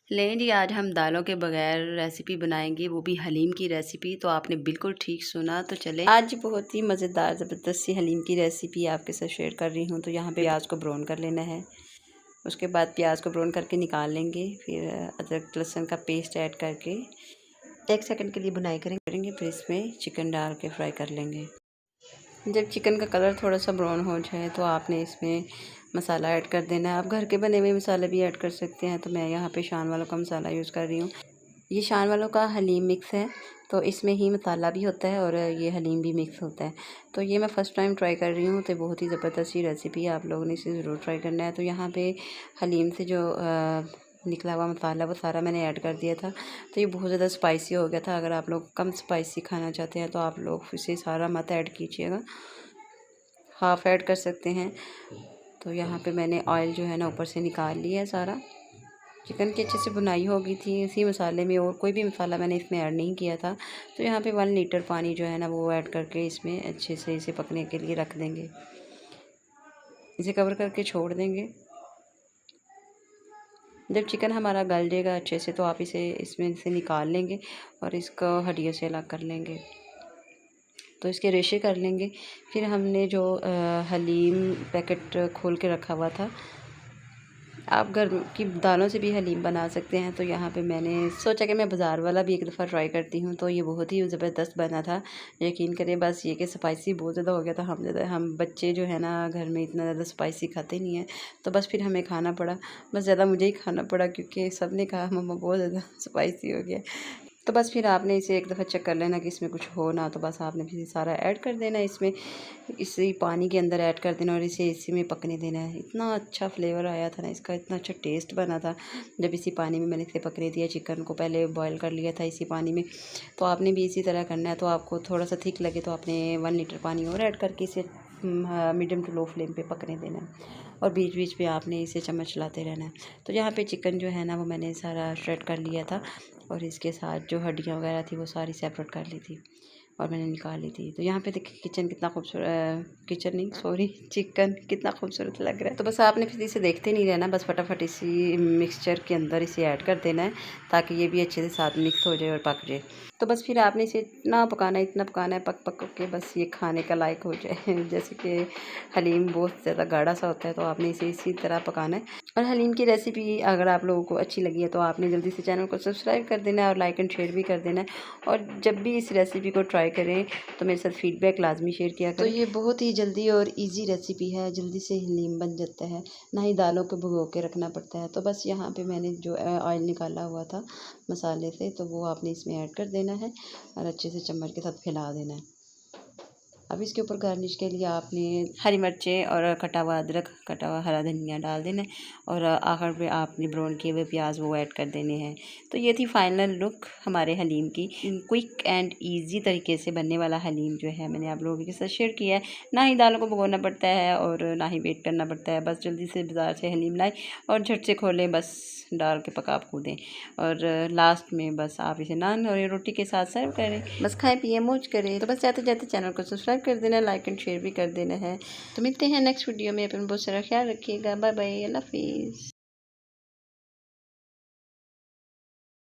लें जी, आज हम दालों के बगैर रेसिपी बनाएंगे, वो भी हलीम की रेसिपी। तो आपने बिल्कुल ठीक सुना। तो चले, आज बहुत ही मज़ेदार ज़बरदस्त सी हलीम की रेसिपी आपके साथ शेयर कर रही हूँ। तो यहाँ पे प्याज को ब्राउन कर लेना है। उसके बाद प्याज को ब्राउन करके निकाल लेंगे। फिर अदरक लहसुन का पेस्ट ऐड करके 1 सेकंड के लिए भुनाई करेंगे। फिर इसमें चिकन डाल के फ्राई कर लेंगे। जब चिकन का कलर थोड़ा सा ब्राउन हो जाए तो आपने इसमें मसाला ऐड कर देना है। आप घर के बने हुए मसाले भी ऐड कर सकते हैं। तो मैं यहाँ पे शान वालों का मसाला यूज़ कर रही हूँ। ये शान वालों का हलीम मिक्स है, तो इसमें ही मसाला भी होता है और ये हलीम भी मिक्स होता है। तो ये मैं फ़र्स्ट टाइम ट्राई कर रही हूँ। तो बहुत ही ज़बरदस्त सी रेसिपी है, आप लोगों ने इसे ज़रूर ट्राई करना है। तो यहाँ पे हलीम से जो निकला हुआ मसाला वो सारा मैंने ऐड कर दिया था। तो ये बहुत ज़्यादा स्पाइसी हो गया था। अगर आप लोग कम स्पाइसी खाना चाहते हैं तो आप लोग इसे सारा मत ऐड कीजिएगा, हाफ़ ऐड कर सकते हैं। तो यहाँ पे मैंने ऑयल जो है ना ऊपर से निकाल लिया है सारा। चिकन की अच्छे से भुनाई हो गई थी इसी मसाले में, और कोई भी मसाला मैंने इसमें ऐड नहीं किया था। तो यहाँ पे 1 लीटर पानी जो है ना वो ऐड करके इसमें अच्छे से इसे पकने के लिए रख देंगे। इसे कवर करके छोड़ देंगे। जब चिकन हमारा गल जाएगा अच्छे से तो आप इसे इसमें से निकाल लेंगे और इसको हड्डियों से अलग कर लेंगे। तो इसके रेशे कर लेंगे। फिर हमने जो हलीम पैकेट खोल के रखा हुआ था, आप घर की दालों से भी हलीम बना सकते हैं। तो यहाँ पे मैंने सोचा कि मैं बाज़ार वाला भी एक दफ़ा ट्राई करती हूँ। तो ये बहुत ही ज़बरदस्त बना था, यकीन करें। बस ये कि स्पाइसी बहुत ज़्यादा हो गया था। हम बच्चे जो है ना घर में इतना ज़्यादा स्पाइसी खाते नहीं हैं। तो बस फिर हमें खाना पड़ा, बस ज़्यादा मुझे ही खाना पड़ा क्योंकि सब ने कहा मम्मा बहुत ज़्यादा स्पाइसी हो गया। तो बस फिर आपने इसे एक दफ़ा चेक कर लेना कि इसमें कुछ हो ना। तो बस आपने फिर सारा ऐड कर देना इसमें, इसी पानी के अंदर ऐड कर देना और इसे इसी में पकने देना है। इतना अच्छा फ्लेवर आया था ना इसका, इतना अच्छा टेस्ट बना था जब इसी पानी में मैंने इसे पकने दिया। चिकन को पहले बॉयल कर लिया था इसी पानी में। तो आपने भी इसी तरह करना है। तो आपको थोड़ा सा थिक लगे तो आपने 1 लीटर पानी और ऐड करके इसे मीडियम टू लो फ्लेम पे पकने देना है और बीच बीच में आपने इसे चम्मच चलाते रहना है। तो यहाँ पे चिकन जो है ना वो मैंने सारा श्रेड कर लिया था और इसके साथ जो हड्डियाँ वगैरह थी वो सारी सेपरेट कर ली थी और मैंने निकाल ली थी। तो यहाँ पे देखिए किचन कितना खूबसूरत, किचन नहीं सॉरी चिकन कितना खूबसूरत लग रहा है। तो बस आपने फिर इसे देखते नहीं रहना, बस फटाफट इसी मिक्सचर के अंदर इसे ऐड कर देना है ताकि ये भी अच्छे से साथ मिक्स हो जाए और पक जाए। तो बस फिर आपने इसे इतना पकाना है पक पक के बस ये खाने का लायक हो जाए। जैसे कि हलीम बहुत ज़्यादा गाढ़ा सा होता है, तो आपने इसे इसी तरह पकाना है। और हलीम की रेसिपी अगर आप लोगों को अच्छी लगी है तो आपने जल्दी से चैनल को सब्सक्राइब कर देना है और लाइक एंड शेयर भी कर देना है। और जब भी इस रेसिपी को ट्राई करें तो मेरे साथ फीडबैक लाजमी शेयर किया करें। तो ये बहुत ही जल्दी और इजी रेसिपी है, जल्दी से हलीम बन जाता है, ना ही दालों को भिगो के रखना पड़ता है। तो बस यहाँ पे मैंने जो ऑयल निकाला हुआ था मसाले से, तो वो आपने इसमें ऐड कर देना है और अच्छे से चम्मच के साथ फैला देना है। अब इसके ऊपर गार्निश के लिए आपने हरी मिर्चें और कटा हुआ अदरक, कटा हुआ हरा धनिया डाल देना है और आखिर में आपने ब्राउन किए हुए प्याज वो ऐड कर देने हैं। तो ये थी फाइनल लुक हमारे हलीम की। क्विक एंड इजी तरीके से बनने वाला हलीम जो है मैंने आप लोगों के साथ शेयर किया है। ना ही दालों को भिगोना पड़ता है और ना ही वेट करना पड़ता है, बस जल्दी से बाज़ार से हलीम लाएँ और झट से खोलें, बस डाल के पका कूदें और लास्ट में बस आप इसे नान और रोटी के साथ सर्व करें। बस खाएं पिए मौज करें। तो बस जाते जाते चैनल को सब्सक्राइब कर देना, लाइक एंड शेयर भी कर देना है। तो मिलते हैं नेक्स्ट वीडियो में। अपना बहुत सारा ख्याल रखिएगा। बाय बाय, अल्लाह हाफिज़।